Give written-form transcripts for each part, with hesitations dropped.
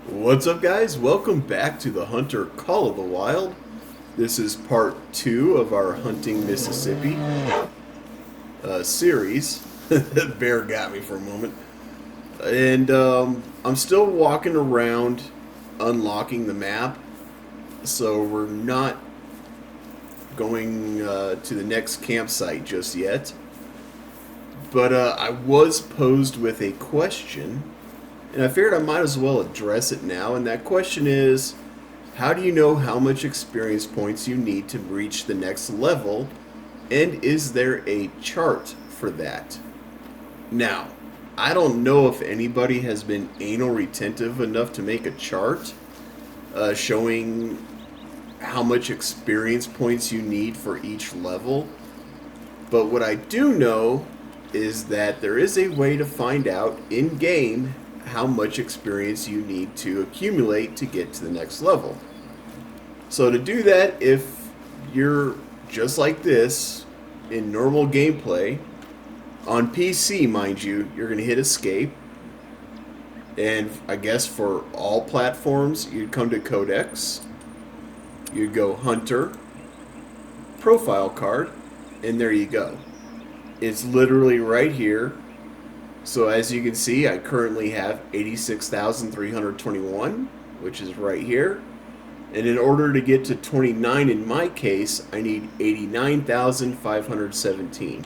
What's up, guys? Welcome back to the Hunter Call of the Wild. This is part two of our Hunting Mississippi series. The bear got me for a moment. And I'm still walking around unlocking the map, so we're not going to the next campsite just yet. But I was posed with a question, and I figured I might as well address it now. And that question is, how do you know how much experience points you need to reach the next level? And is there a chart for that? Now, I don't know if anybody has been anal retentive enough to make a chart showing how much experience points you need for each level. But what I do know is that there is a way to find out in game how much experience you need to accumulate to get to the next level. So to do that, if you're just like this in normal gameplay, on PC, mind you, you're going to hit escape. And I guess for all platforms, you'd come to Codex, you'd go Hunter, Profile Card, and there you go. It's literally right here. So as you can see, I currently have 86,321, which is right here. And in order to get to 29 in my case, I need 89,517.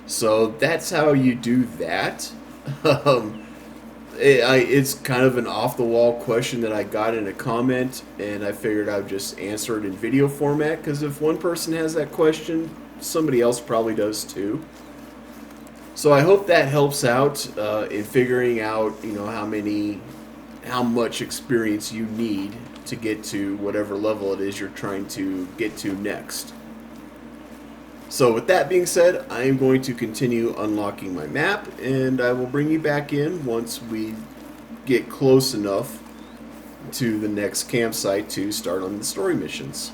So that's how you do that. It's kind of an off-the-wall question that I got in a comment, and I figured I would just answer it in video format, because if one person has that question, somebody else probably does too. So I hope that helps out in figuring out, how much experience you need to get to whatever level it is you're trying to get to next. So with that being said, I am going to continue unlocking my map, and I will bring you back in once we get close enough to the next campsite to start on the story missions.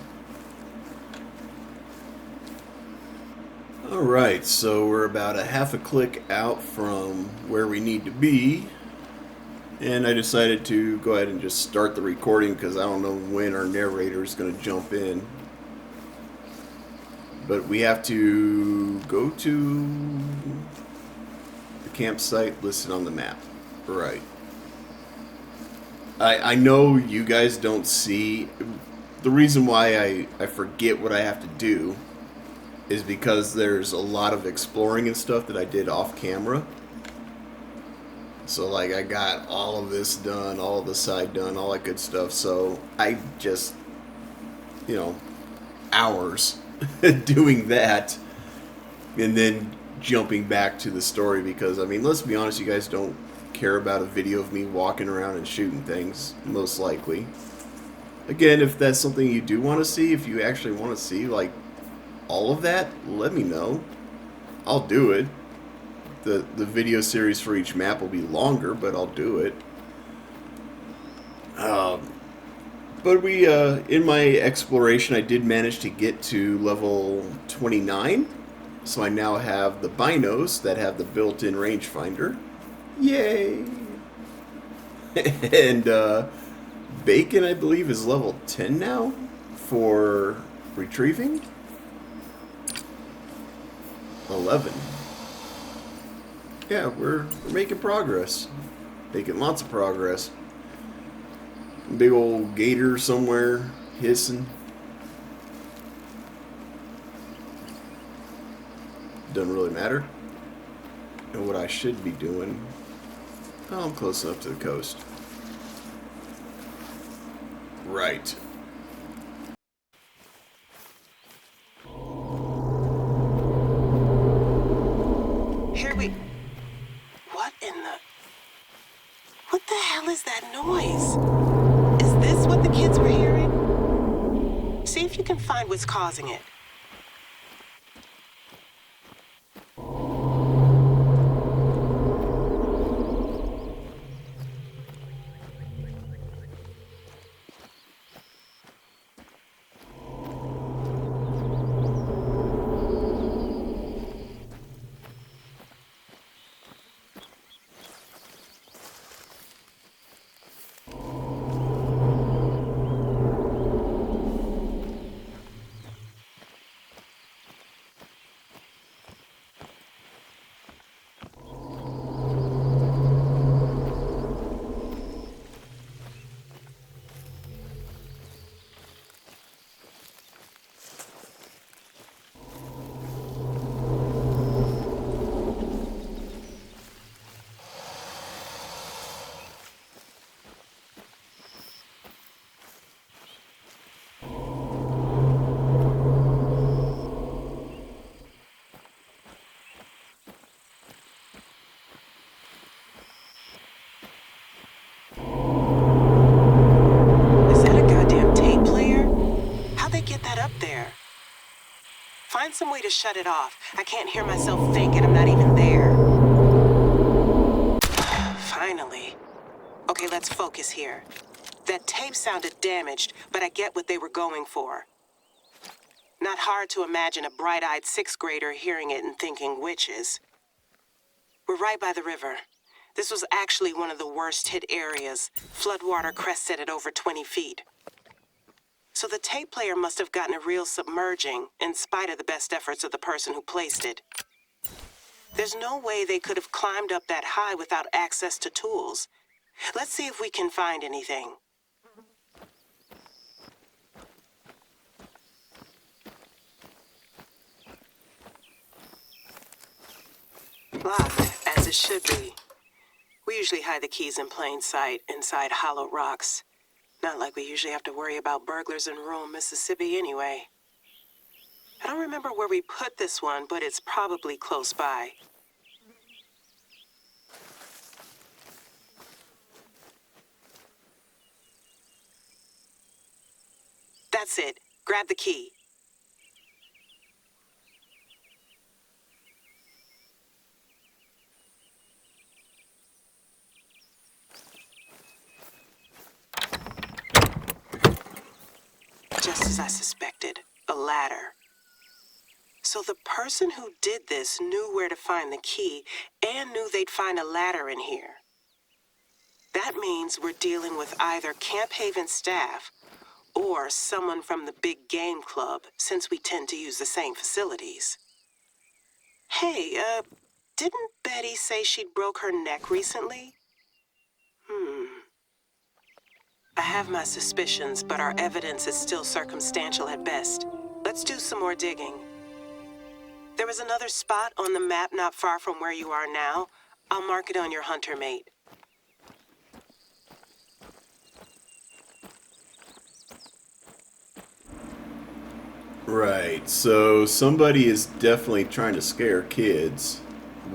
Alright, so we're about a half a click out from where we need to be, and I decided to go ahead and just start the recording because I don't know when our narrator is going to jump in. But we have to go to the campsite listed on the map. Right. I know you guys don't see. The reason why I forget what I have to do is because there's a lot of exploring and stuff that I did off camera. So like I got all of this done, all of the side done, all that good stuff. So I just, hours doing that and then jumping back to the story because, let's be honest, you guys don't care about a video of me walking around and shooting things, most likely. Again, if that's something you do want to see, if you actually want to see, like, all of that, let me know. I'll do it. The video series for each map will be longer, but I'll do it. But in my exploration, I did manage to get to level 29. So I now have the binos that have the built-in rangefinder. Yay! And Bacon, I believe, is level 10 now for retrieving. 11. Yeah, we're making progress. Making lots of progress. Big old gator somewhere hissing. Doesn't really matter. And what I should be doing. Oh, I'm close enough to the coast. Right. Here we... What the hell is that noise? Is this what the kids were hearing? See if you can find what's causing it. some way to shut it off. I can't hear myself think, and I'm not even there. Finally. Okay, let's focus here. That tape sounded damaged, but I get what they were going for. Not hard to imagine a bright-eyed sixth grader hearing it and thinking witches. We're right by the river. This was actually one of the worst hit areas. Floodwater crested at over 20 feet. So the tape player must have gotten a real submerging, in spite of the best efforts of the person who placed it. There's no way they could have climbed up that high without access to tools. Let's see if we can find anything. Locked, as it should be. We usually hide the keys in plain sight, inside hollow rocks. Not like we usually have to worry about burglars in rural Mississippi anyway. I don't remember where we put this one, but it's probably close by. That's it. Grab the key. Just as I suspected, a ladder. So the person who did this knew where to find the key and knew they'd find a ladder in here. That means we're dealing with either Camp Haven staff or someone from the big game club, since we tend to use the same facilities. Hey, didn't Betty say she'd broke her neck recently? I have my suspicions, but our evidence is still circumstantial at best. Let's do some more digging. There was another spot on the map not far from where you are now. I'll mark it on your hunter mate. Right, so somebody is definitely trying to scare kids.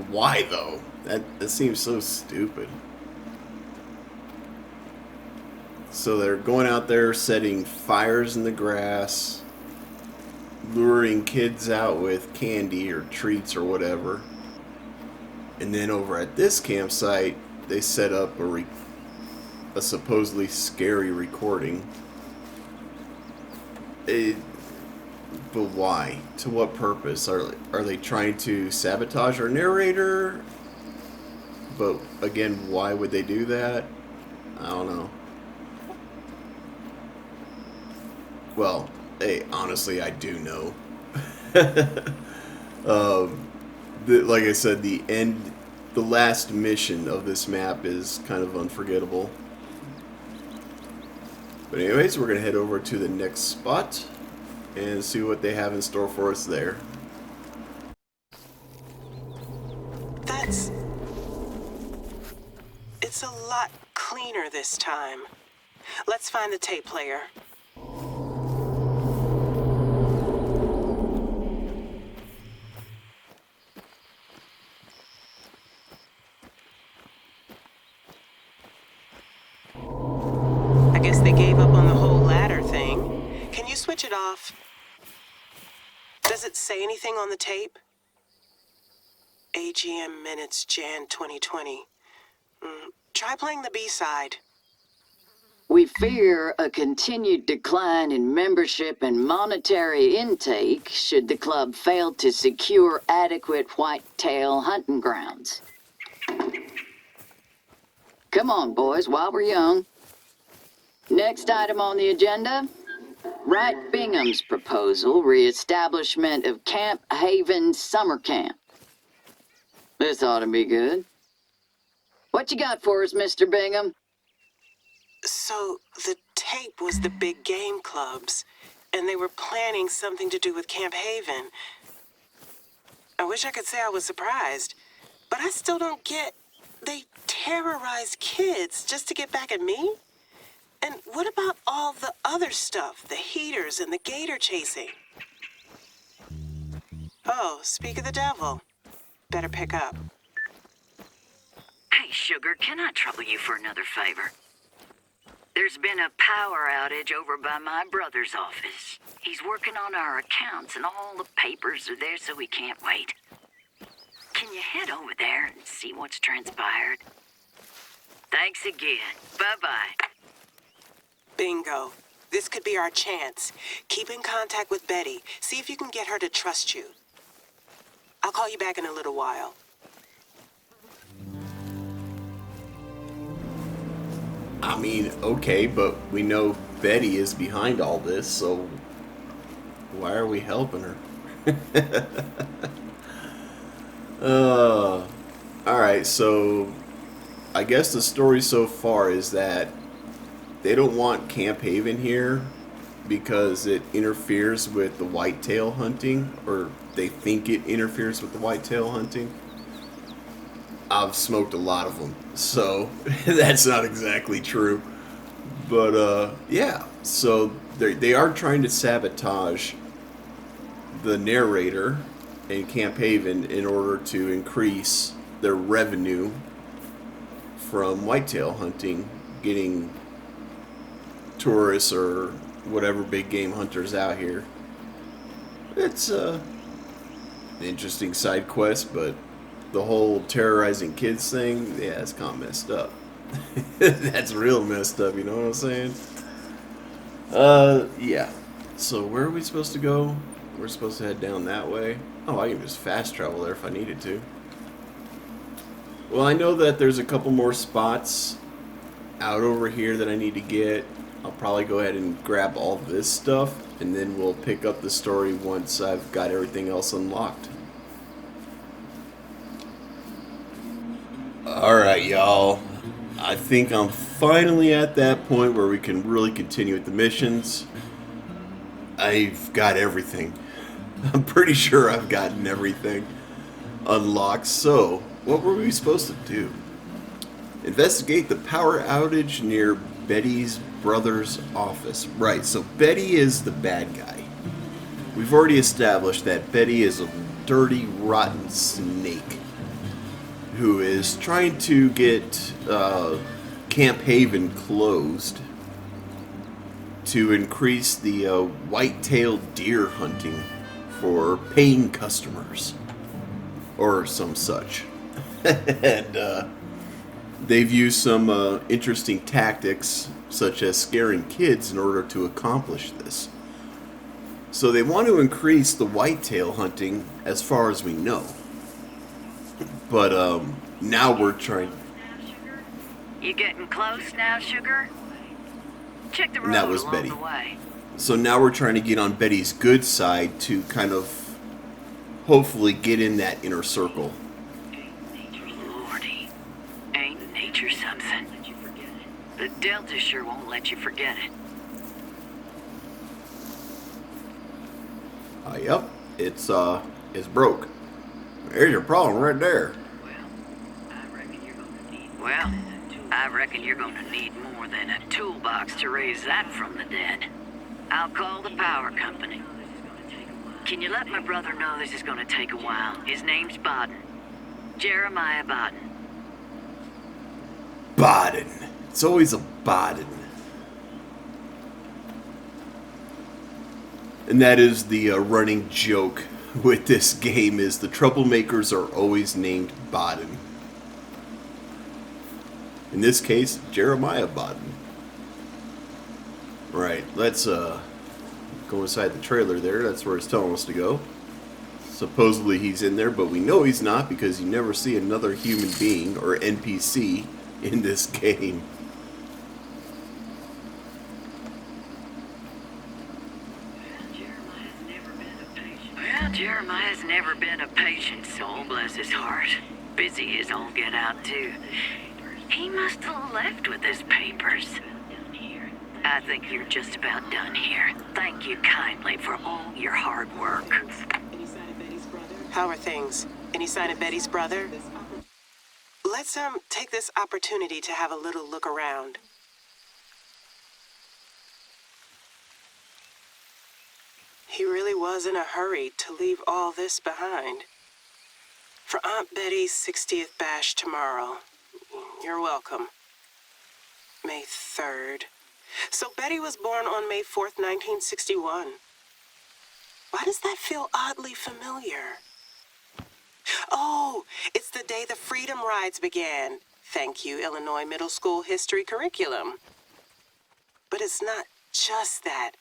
Why, though? That seems so stupid. So they're going out there setting fires in the grass, luring kids out with candy or treats or whatever. And then over at this campsite, they set up a supposedly scary recording. But why? To what purpose? Are they trying to sabotage our narrator? But again, why would they do that? I don't know. Well, hey, honestly, I do know. Like I said, the last mission of this map is kind of unforgettable. But anyways, we're going to head over to the next spot and see what they have in store for us there. It's a lot cleaner this time. Let's find the tape player. I guess they gave up on the whole ladder thing. Can you switch it off? Does it say anything on the tape? AGM minutes, Jan 2020. Try playing the B-side. We fear a continued decline in membership and monetary intake should the club fail to secure adequate whitetail hunting grounds. Come on, boys, while we're young. Next item on the agenda, Wright Bingham's proposal, reestablishment of Camp Haven Summer Camp. This ought to be good. What you got for us, Mr. Bingham? So, the tape was the big game clubs, and they were planning something to do with Camp Haven. I wish I could say I was surprised, but I still don't get... They terrorized kids just to get back at me? And what about all the other stuff, the heaters and the gator chasing? Oh, speak of the devil. Better pick up. Hey, Sugar, can I trouble you for another favor? There's been a power outage over by my brother's office. He's working on our accounts and all the papers are there, so we can't wait. Can you head over there and see what's transpired? Thanks again. Bye-bye. Bingo. This could be our chance. Keep in contact with Betty. See if you can get her to trust you. I'll call you back in a little while. I mean, okay, but we know Betty is behind all this, so why are we helping her? Alright, so I guess the story so far is that they don't want Camp Haven here because it interferes with the whitetail hunting, or they think it interferes with the whitetail hunting. I've smoked a lot of them, so that's not exactly true. But yeah, so they are trying to sabotage the narrator in Camp Haven in order to increase their revenue from whitetail hunting, getting tourists or whatever big game hunters out here. It's an interesting side quest, but the whole terrorizing kids thing, yeah, it's kind of messed up. That's real messed up, you know what I'm saying? Yeah. So where are we supposed to go? We're supposed to head down that way. Oh, I can just fast travel there if I needed to. Well, I know that there's a couple more spots out over here that I need to get. I'll probably go ahead and grab all this stuff, and then we'll pick up the story once I've got everything else unlocked. Alright, y'all. I think I'm finally at that point where we can really continue with the missions. I've got everything. I'm pretty sure I've gotten everything unlocked. So, what were we supposed to do? Investigate the power outage near Betty's brother's office. Right, so Betty is the bad guy. We've already established that Betty is a dirty, rotten snake who is trying to get Camp Haven closed to increase the white-tailed deer hunting for paying customers or some such. And they've used some interesting tactics such as scaring kids in order to accomplish this. So they want to increase the whitetail hunting as far as we know. But now we're trying. You getting close now, sugar? Check the road And that was along Betty. the way. So now we're trying to get on Betty's good side to kind of hopefully get in that inner circle. Lordy, ain't nature something? The Delta sure won't let you forget it. Yep, it's broke. There's your problem right there. Well, I reckon you're gonna need more than a toolbox to raise that from the dead. I'll call the power company. Can you let my brother know this is gonna take a while? His name's Bodden. Jeremiah Bodden. Bodden. It's always a Bodden. And that is the running joke with this game is the troublemakers are always named Bodden. In this case, Jeremiah Bodden. Right, let's go inside the trailer there. That's where it's telling us to go. Supposedly he's in there, but we know he's not because you never see another human being or NPC in this game. Well, Jeremiah's never been a patient soul, bless his heart. Busy as all get out, too. He must have left with his papers. I think you're just about done here. Thank you kindly for all your hard work. How are things? Any sign of Betty's brother? Let's take this opportunity to have a little look around. He really was in a hurry to leave all this behind. For Aunt Betty's 60th bash tomorrow. You're welcome. May 3rd. So Betty was born on May 4th, 1961. Why does that feel oddly familiar? Oh, it's the day the Freedom Rides began. Thank you, Illinois Middle School History Curriculum. But it's not just that.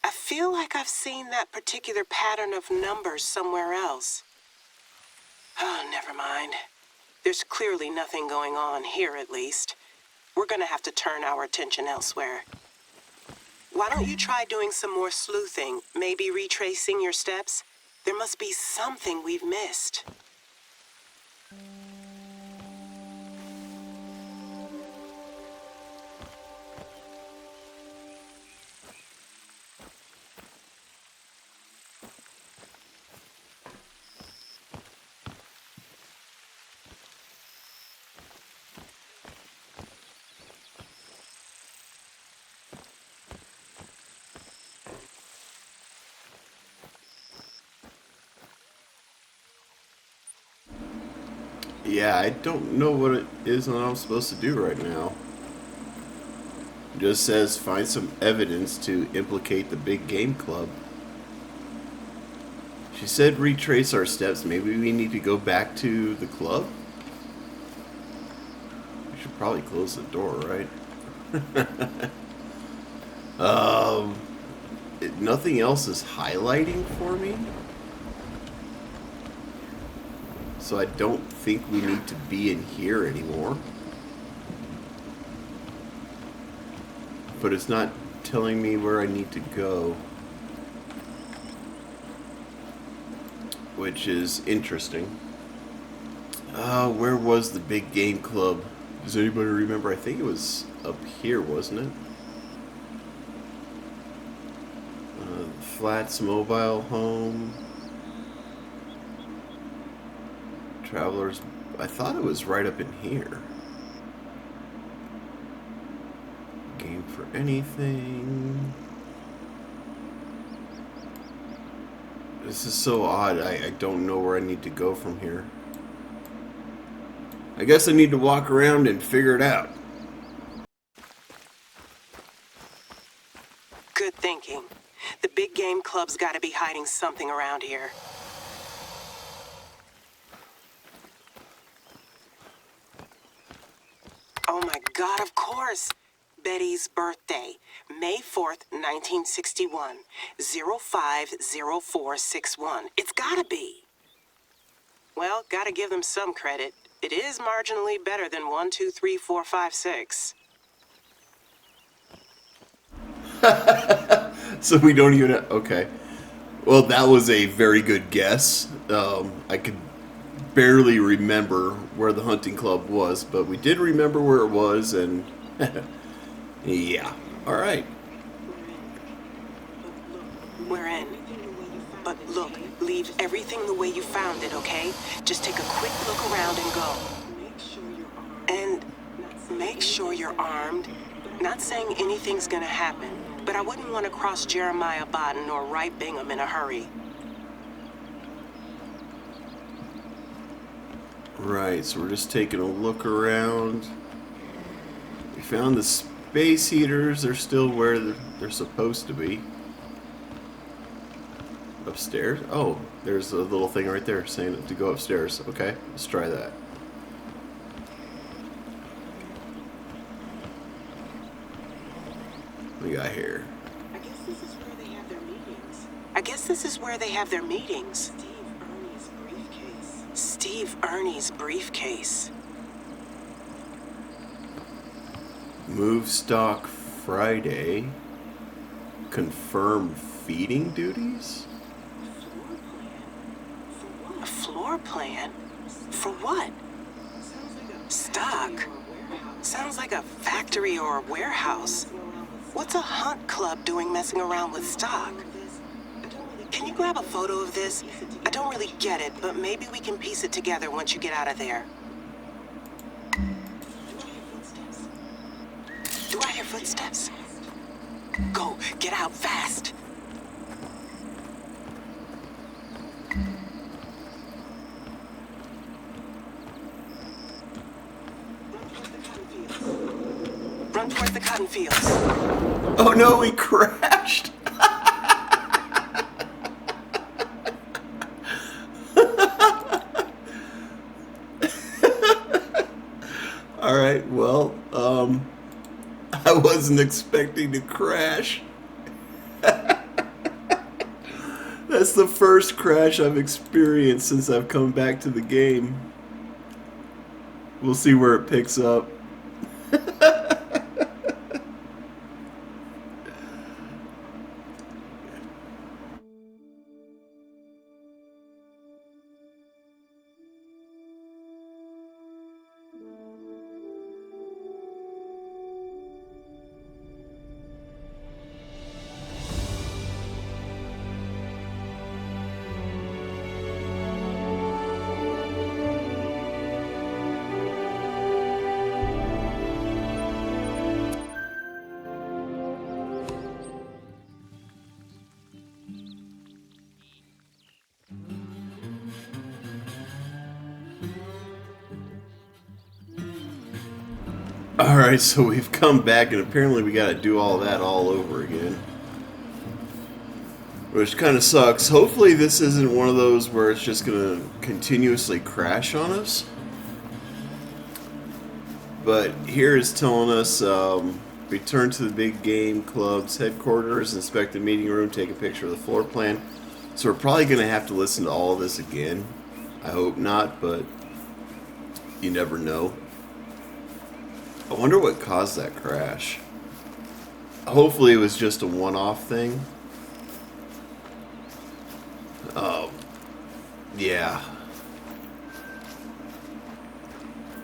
I feel like I've seen that particular pattern of numbers somewhere else. Oh, never mind. There's clearly nothing going on here, at least. We're gonna have to turn our attention elsewhere. Why don't you try doing some more sleuthing, maybe retracing your steps? There must be something we've missed. Yeah, I don't know what it is that I'm supposed to do right now. It just says find some evidence to implicate the big game club. She said retrace our steps. Maybe we need to go back to the club? We should probably close the door, right? Nothing else is highlighting for me. So I don't think we need to be in here anymore. But it's not telling me where I need to go. Which is interesting. Where was the big game club? Does anybody remember? I think it was up here, wasn't it? Flats Mobile Home. Travelers. I thought it was right up in here. Game for anything. This is so odd. I don't know where I need to go from here. I guess I need to walk around and figure it out. Good thinking. The big game club's gotta be hiding something around here. Oh my God, of course. Betty's birthday, May 4th, 1961, 050461. It's gotta be. Well, gotta give them some credit. It is marginally better than 1, 2, 3, 4, 5, 6. So we don't even have, okay. Well, that was a very good guess. I could barely remember where the hunting club was, but we did remember where it was, and yeah. All right. We're in. But look, leave everything the way you found it, okay? Just take a quick look around and go. And make sure you're armed. Not saying anything's gonna happen, but I wouldn't want to cross Jeremiah Bodden or Wright Bingham in a hurry. Right, so we're just taking a look around. We found the space heaters. They're still where they're supposed to be. Upstairs? Oh, there's a little thing right there saying to go upstairs. Okay, let's try that. What we got here? I guess this is where they have their meetings. I guess this is where they have their meetings. Steve Ernie's briefcase. Move stock Friday. Confirm feeding duties? A floor plan? For what? Stock. Sounds like a factory or a warehouse. What's a hunt club doing messing around with stock? Can you grab a photo of this? I don't really get it, but maybe we can piece it together once you get out of there. Do I hear footsteps? Go, get out fast. Run towards the cotton fields. Oh no, he crashed! Alright, well, I wasn't expecting to crash. That's the first crash I've experienced since I've come back to the game. We'll see where it picks up. Alright, so we've come back and apparently we gotta do all that all over again. Which kind of sucks. Hopefully this isn't one of those where it's just gonna continuously crash on us. But here is telling us, return to the big game club's headquarters, inspect the meeting room, take a picture of the floor plan. So we're probably gonna have to listen to all of this again. I hope not, but you never know. I wonder what caused that crash. Hopefully it was just a one-off thing. Yeah.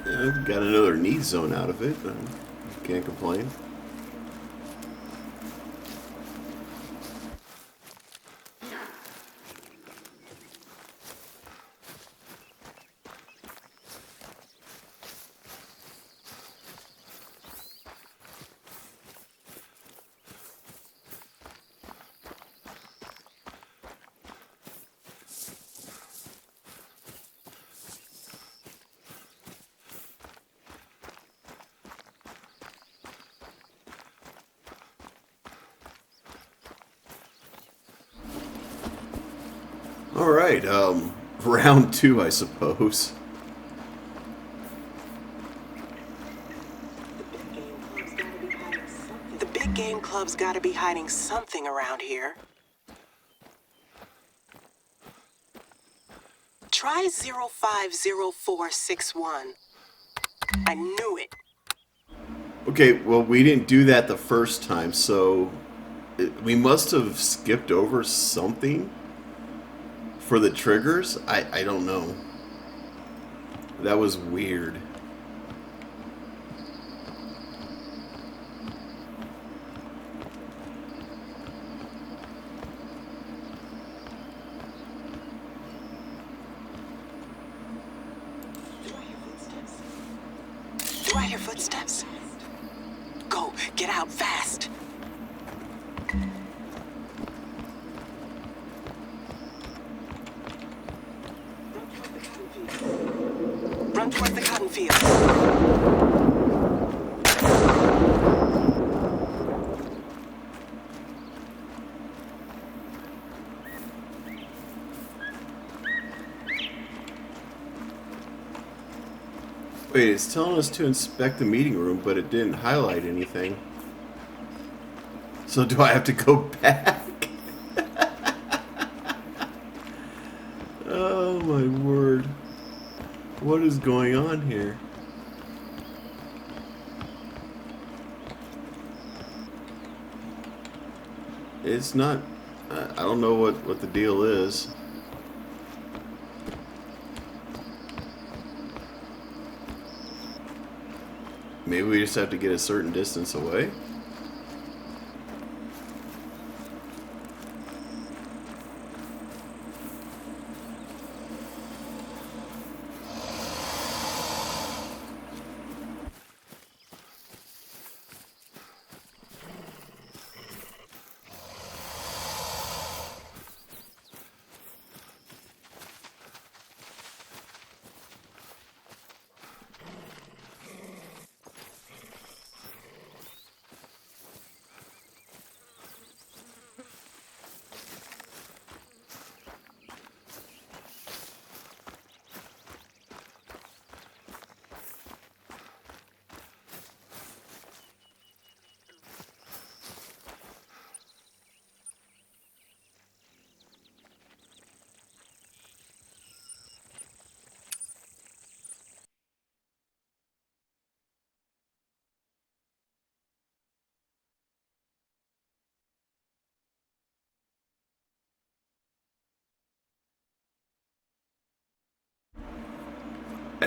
Got another knee zone out of it. Can't complain. Alright, round two, I suppose. The big game club's gotta be hiding something around here. Try 050461. I knew it. Okay, well, we didn't do that the first time, so we must have skipped over something for the triggers. I don't know. That was weird. Do I hear footsteps? Go, get out fast. Run towards the cotton field. Wait, it's telling us to inspect the meeting room, but it didn't highlight anything. So do I have to go back? Oh my word. What is going on here? It's not... I don't know what the deal is. Maybe we just have to get a certain distance away?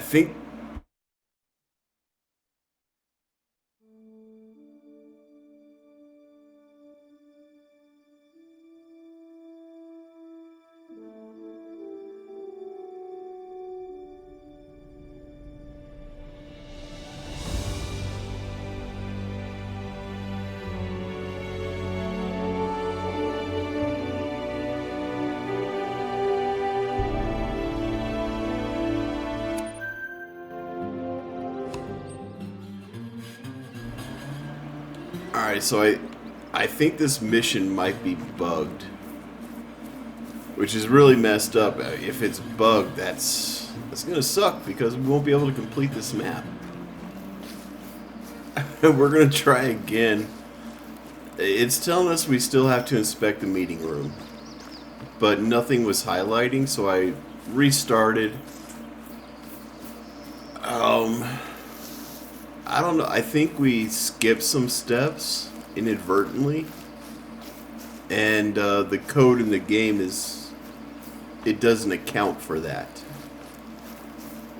think. Alright, so I think this mission might be bugged. Which is really messed up. If it's bugged, that's gonna suck because we won't be able to complete this map. We're gonna try again. It's telling us we still have to inspect the meeting room. But nothing was highlighting, so I restarted. I don't know. I think we skipped some steps inadvertently. And the code in the game it doesn't account for that.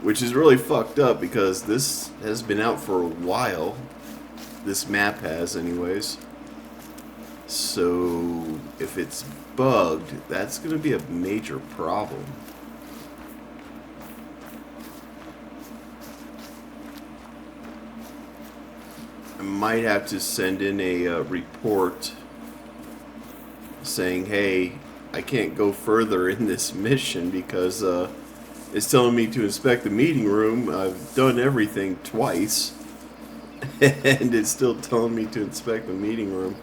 Which is really fucked up because this has been out for a while. This map has anyways. So if it's bugged, that's going to be a major problem. I might have to send in a report saying, hey, I can't go further in this mission because it's telling me to inspect the meeting room. I've done everything twice and it's still telling me to inspect the meeting room.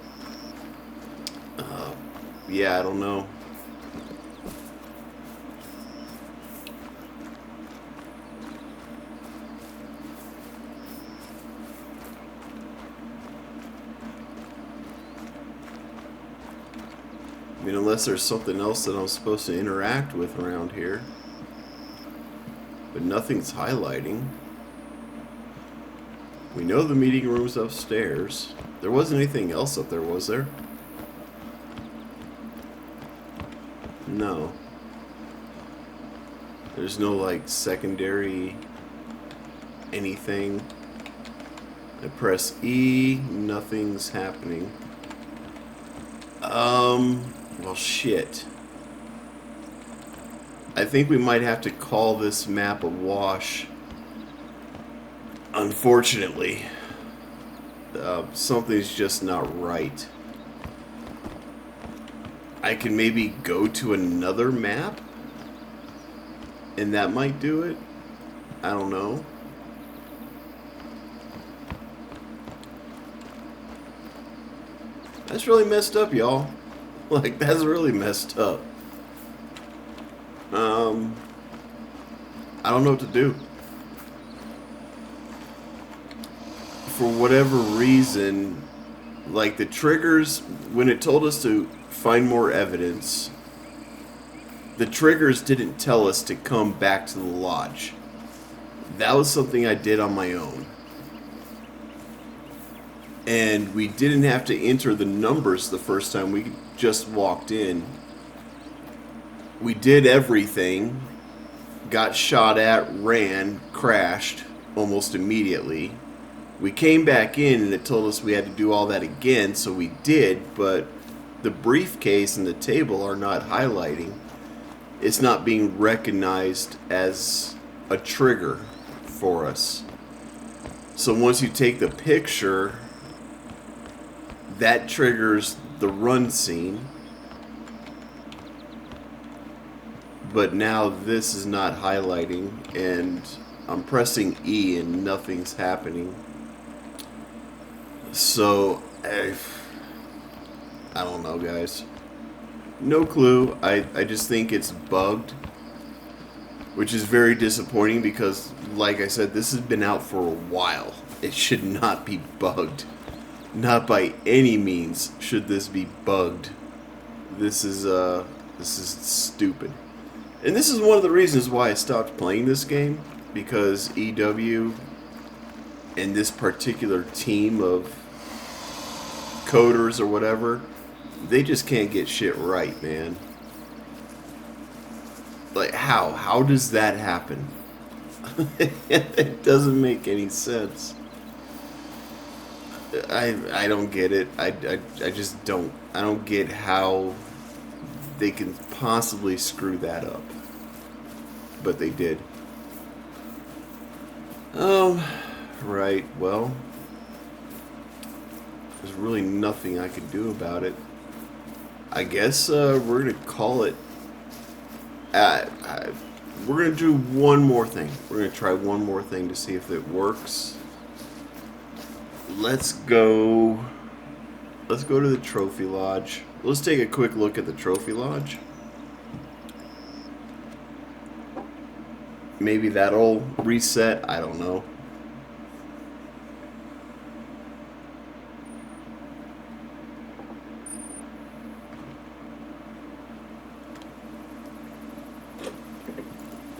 Yeah, I don't know. I mean, unless there's something else that I'm supposed to interact with around here. But nothing's highlighting. We know the meeting room's upstairs. There wasn't anything else up there, was there? No. There's no, like, secondary anything. I press E, nothing's happening. Well, shit. I think we might have to call this map a wash. Unfortunately. Something's just not right. I can maybe go to another map? And that might do it? I don't know. That's really messed up, y'all. Like, that's really messed up. I don't know what to do. For whatever reason, like the triggers, when it told us to find more evidence, the triggers didn't tell us to come back to the lodge. That was something I did on my own. And we didn't have to enter the numbers the first time. We just walked in. We did everything. Got shot at, ran, crashed almost immediately. We came back in and it told us we had to do all that again, so we did, but the briefcase and the table are not highlighting. It's not being recognized as a trigger for us. So once you take the picture, that triggers the run scene. But now this is not highlighting, and I'm pressing E and nothing's happening. So, I don't know, guys. No clue. I just think it's bugged, which is very disappointing because, like I said, this has been out for a while. It should not be bugged. Not by any means should this be bugged. This is stupid. And this is one of the reasons why I stopped playing this game, because EW and this particular team of coders or whatever, they just can't get shit right, man. Like, how? How does that happen? It doesn't make any sense. I don't get it. I just don't. I don't get how they can possibly screw that up. But they did. Right. Well, there's really nothing I can do about it. I guess we're gonna call it. We're gonna do one more thing. We're gonna try one more thing to see if it works. Let's go. Let's go to the trophy lodge. Let's take a quick look at the trophy lodge. Maybe that'll reset. I don't know.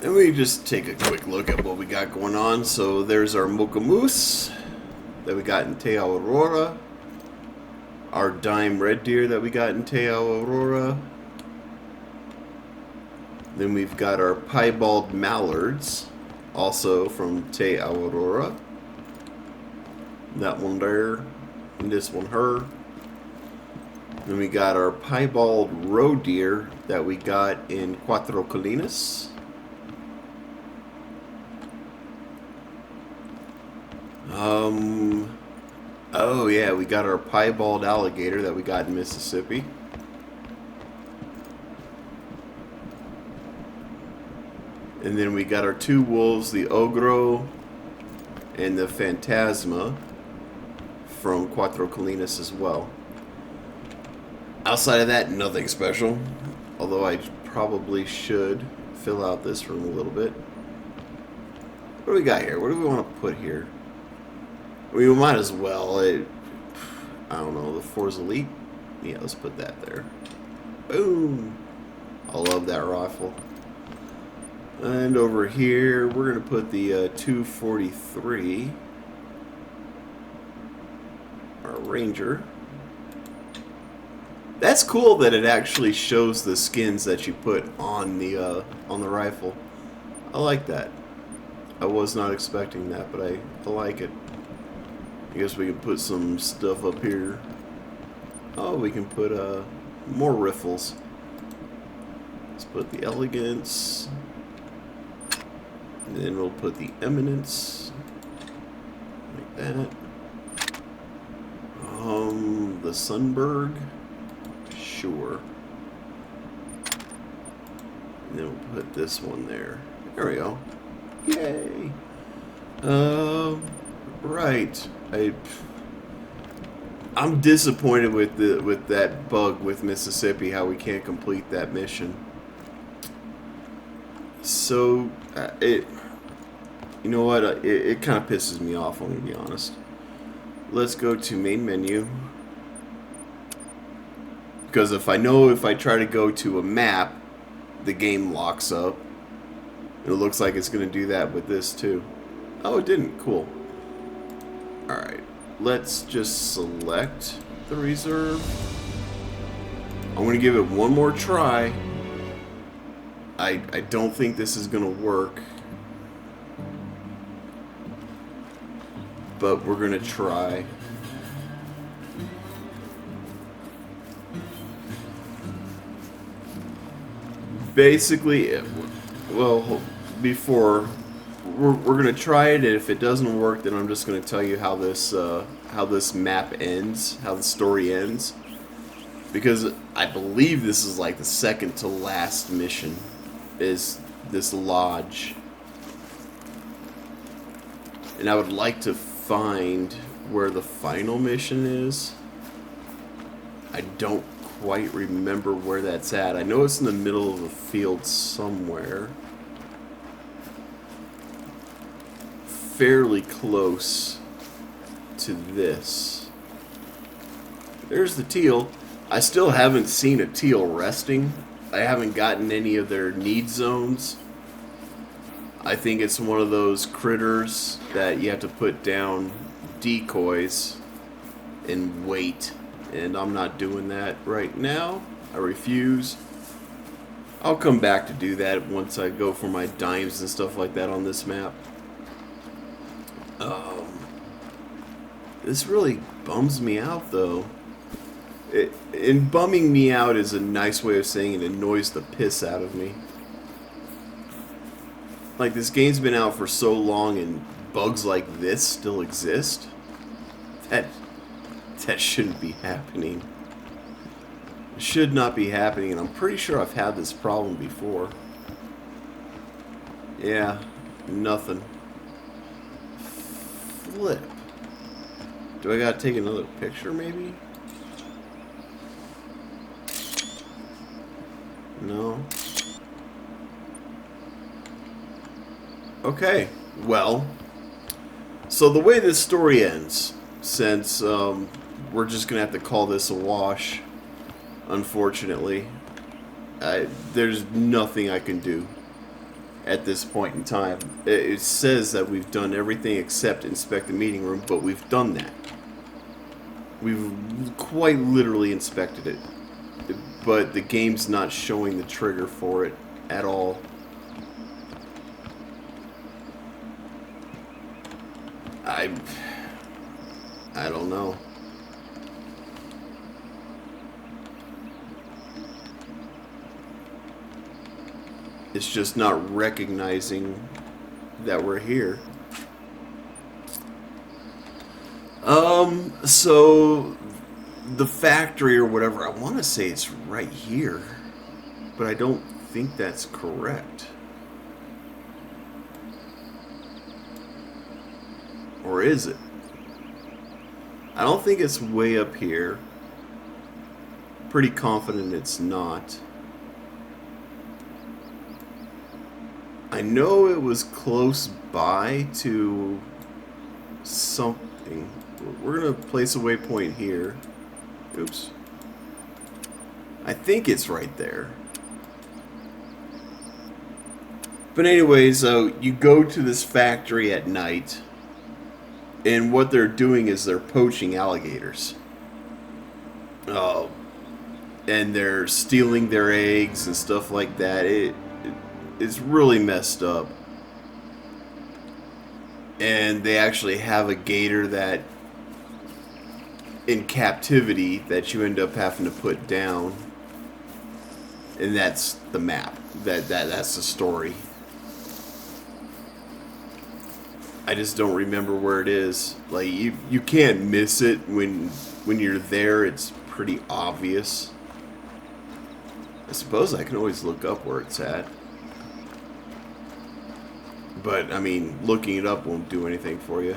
And we just take a quick look at what we got going on. So there's our Mocha Moose that we got in Te Aurora. Our Dime Red Deer that we got in Te Aurora. Then we've got our Piebald Mallards, also from Te Aurora. That one there, and this one her. Then we got our Piebald Roe Deer that we got in Cuatro Colinas. Oh yeah, we got our Piebald Alligator that we got in Mississippi. And then we got our two wolves, the Ogro and the Phantasma from Cuatro Colinas as well. Outside of that, nothing special. Although I probably should fill out this room a little bit. What do we got here? What do we want to put here? We might as well. I don't know, the Force Elite? Yeah, let's put that there. Boom! I love that rifle. And over here, we're going to put the 243. Our Ranger. That's cool that it actually shows the skins that you put on the rifle. I like that. I was not expecting that, but I like it. I guess we can put some stuff up here. Oh, we can put more riffles. Let's put the Elegance. And then we'll put the Eminence. Like that. The Sunberg. Sure. And then we'll put this one there. There we go. Yay. Right. I'm disappointed with that bug with Mississippi, how we can't complete that mission. So you know what? It kind of pisses me off. I'm gonna be honest. Let's go to main menu, because if I try to go to a map, the game locks up. It looks like it's gonna do that with this too. Oh, it didn't. Cool. All right. Let's just select the reserve. I'm gonna give it one more try. I don't think this is gonna work, but we're gonna try. Basically, well, before we're gonna try it, and if it doesn't work, then I'm just gonna tell you how this map ends, how the story ends, because I believe this is like the second to last mission, is this lodge, and I would like to find where the final mission is. I don't quite remember where that's at. I know it's in the middle of the field somewhere. Fairly close to this. There's the teal. I still haven't seen a teal resting. I haven't gotten any of their need zones. I think it's one of those critters that you have to put down decoys and wait. And I'm not doing that right now. I refuse. I'll come back to do that once I go for my dimes and stuff like that on this map. This really bums me out, though. And bumming me out is a nice way of saying it annoys the piss out of me. Like, this game's been out for so long and bugs like this still exist? That shouldn't be happening. It should not be happening, and I'm pretty sure I've had this problem before. Yeah, nothing. Flip. Do I gotta take another picture, maybe? No. Okay, well, so the way this story ends, since we're just gonna have to call this a wash, unfortunately, there's nothing I can do at this point in time. It says that we've done everything except inspect the meeting room, but we've done that. We've quite literally inspected it, but the game's not showing the trigger for it at all. I don't know. It's just not recognizing that we're here. So the factory or whatever, I want to say it's right here, but I don't think that's correct. Or is it? I don't think it's way up here. Pretty confident it's not. I know it was close by to something. We're going to place a waypoint here. Oops. I think it's right there. But anyways, you go to this factory at night, and what they're doing is they're poaching alligators. And they're stealing their eggs and stuff like that. It's really messed up. And they actually have a gator that in captivity that you end up having to put down. And that's the map. That's the story. I just don't remember where it is. Like, you can't miss it when you're there. It's pretty obvious. I suppose I can always look up where it's at. But, I mean, looking it up won't do anything for you.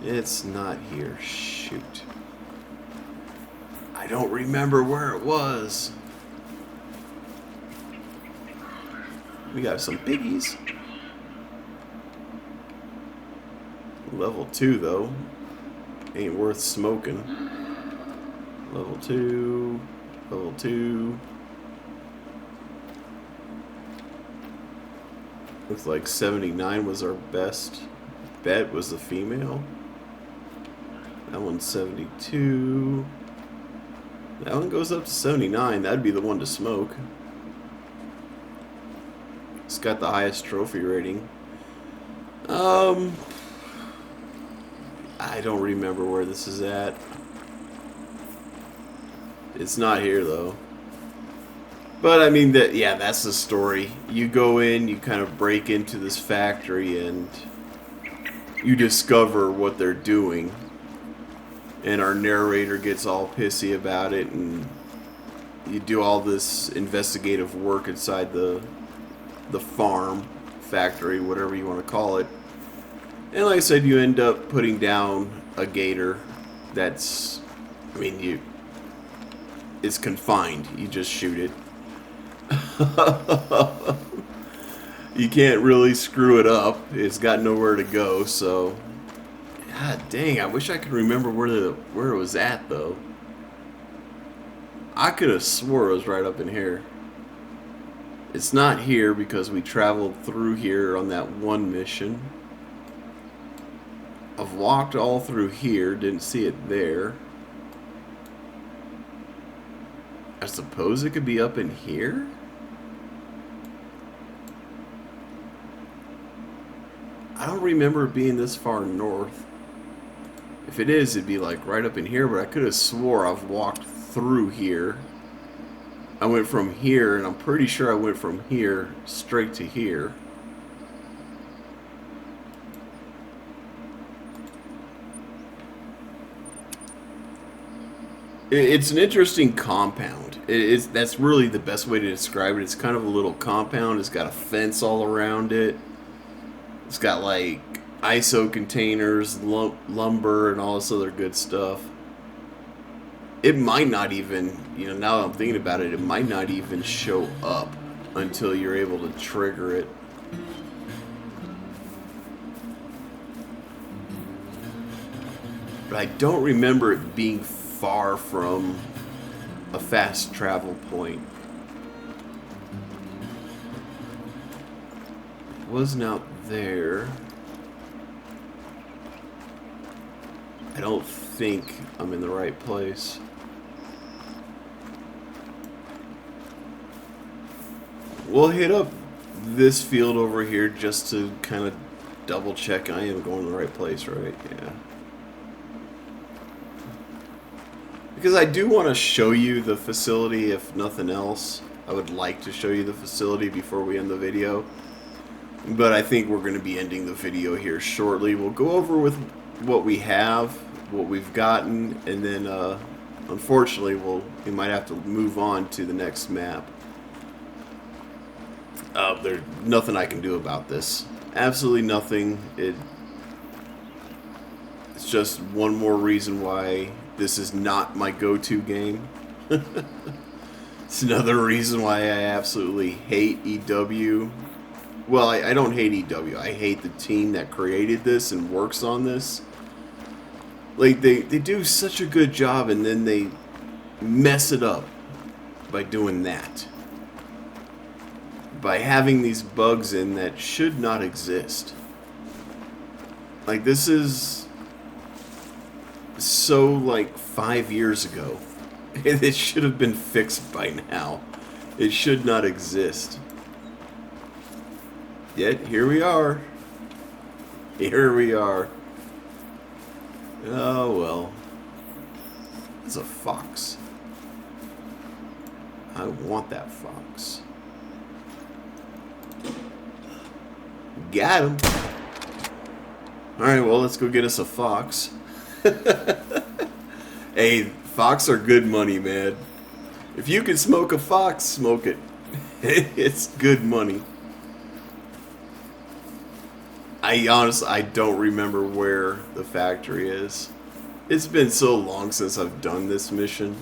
It's not here. Shoot. I don't remember where it was. We got some biggies. Level 2, though. Ain't worth smoking. Level 2. Level 2. Looks like 79 was our best bet, was the female. That one's 72. That one goes up to 79. That'd be the one to smoke. It's got the highest trophy rating. I don't remember where this is at. It's not here, though. But, I mean, that's the story. You go in, you kind of break into this factory, and you discover what they're doing. And our narrator gets all pissy about it, and you do all this investigative work inside the farm, factory, whatever you want to call it. And like I said, you end up putting down a gator that's, I mean, it's confined. You just shoot it. You can't really screw it up. It's got nowhere to go, so god dang, I wish I could remember where it was at, though. I could have swore it was right up in here. It's not here because we traveled through here on that one mission. I've walked all through here, didn't see it there. I suppose it could be up in here? I don't remember it being this far north. If it is, it'd be like right up in here, but I could have swore I've walked through here. I went from here, and I'm pretty sure I went from here straight to here. It's an interesting compound. That's really the best way to describe it. It's kind of a little compound. It's got a fence all around it. It's got like ISO containers, lumber, and all this other good stuff. It might not even, now that I'm thinking about it, it might not even show up until you're able to trigger it. But I don't remember it being far from a fast travel point. It wasn't out there. I don't think I'm in the right place. We'll hit up this field over here just to kind of double check I am going to the right place, right? Yeah. Because I do want to show you the facility, if nothing else. I would like to show you the facility before we end the video. But I think we're going to be ending the video here shortly. We'll go over with what we have, what we've gotten, and then unfortunately we might have to move on to the next map. There's nothing I can do about this. Absolutely nothing. It's just one more reason why this is not my go-to game. It's another reason why I absolutely hate EW. Well, I don't hate EW. I hate the team that created this and works on this. Like, they do such a good job, and then they mess it up by doing that. By having these bugs in that should not exist. Like, this is so, like, 5 years ago. It should have been fixed by now. It should not exist. Yet, here we are. Here we are. Oh, well. It's a fox. I want that fox. Got him. Alright, well, let's go get us a fox. Hey, fox are good money, man. If you can smoke a fox, smoke it. It's good money. I don't remember where the factory is. It's been so long since I've done this mission.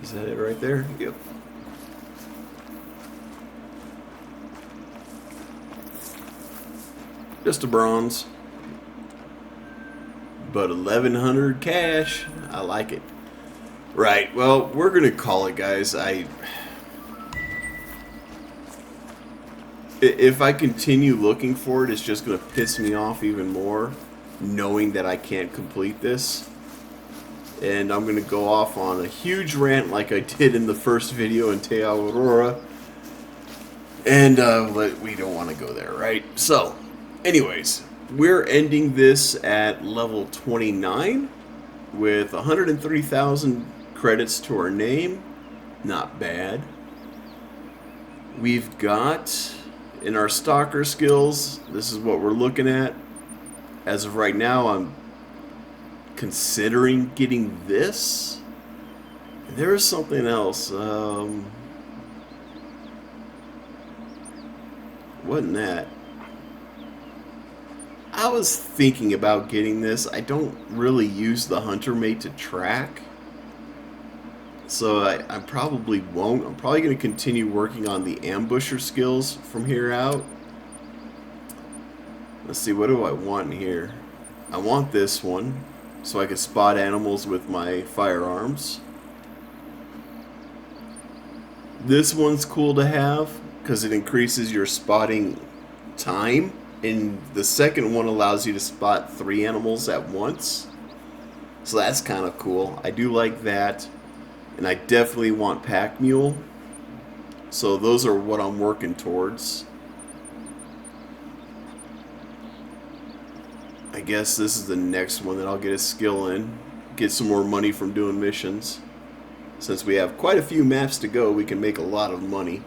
Is that it right there? Yep. Just a bronze. But 1,100 cash. I like it. Right, well, we're going to call it, guys. If I continue looking for it, it's just going to piss me off even more, knowing that I can't complete this. And I'm going to go off on a huge rant like I did in the first video in Te Aurora. And we don't want to go there, right? So, anyways, we're ending this at level 29 with 103,000 credits to our name. Not bad. We've got, in our stalker skills, this is what we're looking at. As of right now, I'm considering getting this. There is something else. Wasn't that? I was thinking about getting this. I don't really use the hunter mate to track, so I probably won't. I'm probably going to continue working on the ambusher skills from here out. Let's see, what do I want here? I want this one, so I can spot animals with my firearms. This one's cool to have, because it increases your spotting time. And the second one allows you to spot 3 animals at once. So that's kind of cool. I do like that. And I definitely want Pack Mule. So those are what I'm working towards. I guess this is the next one that I'll get a skill in. Get some more money from doing missions. Since we have quite a few maps to go, we can make a lot of money.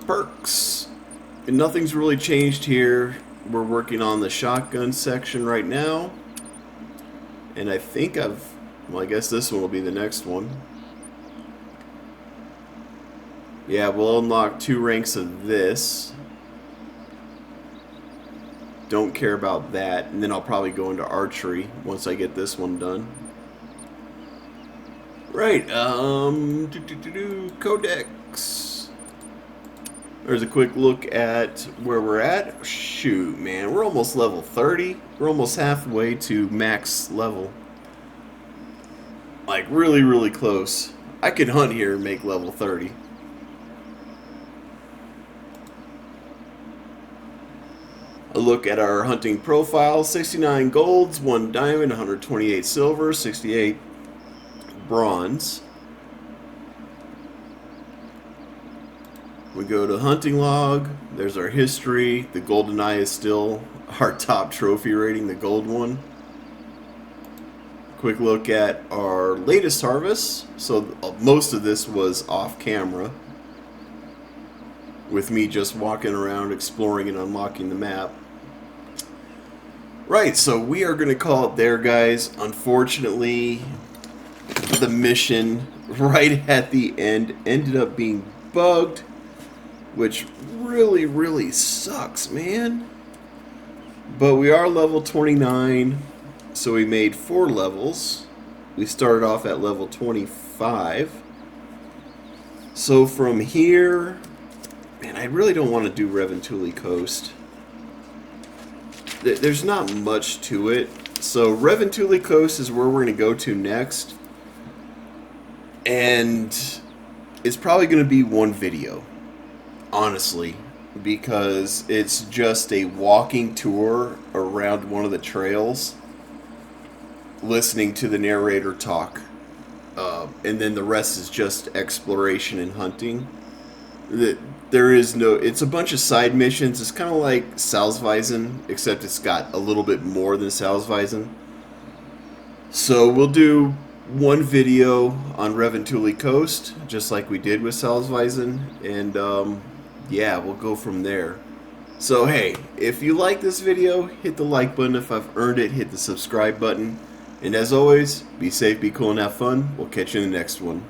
Perks. And nothing's really changed here. We're working on the shotgun section right now. And I think well, I guess this one will be the next one. Yeah, we'll unlock 2 ranks of this. Don't care about that. And then I'll probably go into archery once I get this one done. Right, Codex. There's a quick look at where we're at. Shoot, man, we're almost level 30. We're almost halfway to max level. Like, really, really close. I could hunt here and make level 30. A look at our hunting profile. 69 golds, 1 diamond, 128 silver, 68 bronze. We go to hunting log. There's our history. The golden eye is still our top trophy rating, the gold one. Quick look at our latest harvest. So most of this was off camera, with me just walking around exploring and unlocking the map. Right, so we are going to call it there, guys. Unfortunately, the mission right at the end ended up being bugged, which really, really sucks, man. But we are level 29, so we made 4 levels. We started off at level 25. So from here, man, I really don't want to do Reventuli Coast. There's not much to it. So Reventuli Coast is where we're going to go to next. And it's probably going to be one video, honestly, because it's just a walking tour around one of the trails, listening to the narrator talk, and then the rest is just exploration and hunting. There is no, it's a bunch of side missions. It's kind of like Salzweisen, except it's got a little bit more than Salzweisen. So we'll do one video on Reventuli Coast, just like we did with Salzweisen, and yeah, we'll go from there. So hey, if you like this video, hit the like button. If I've earned it, hit the subscribe button. And as always, be safe, be cool, and have fun. We'll catch you in the next one.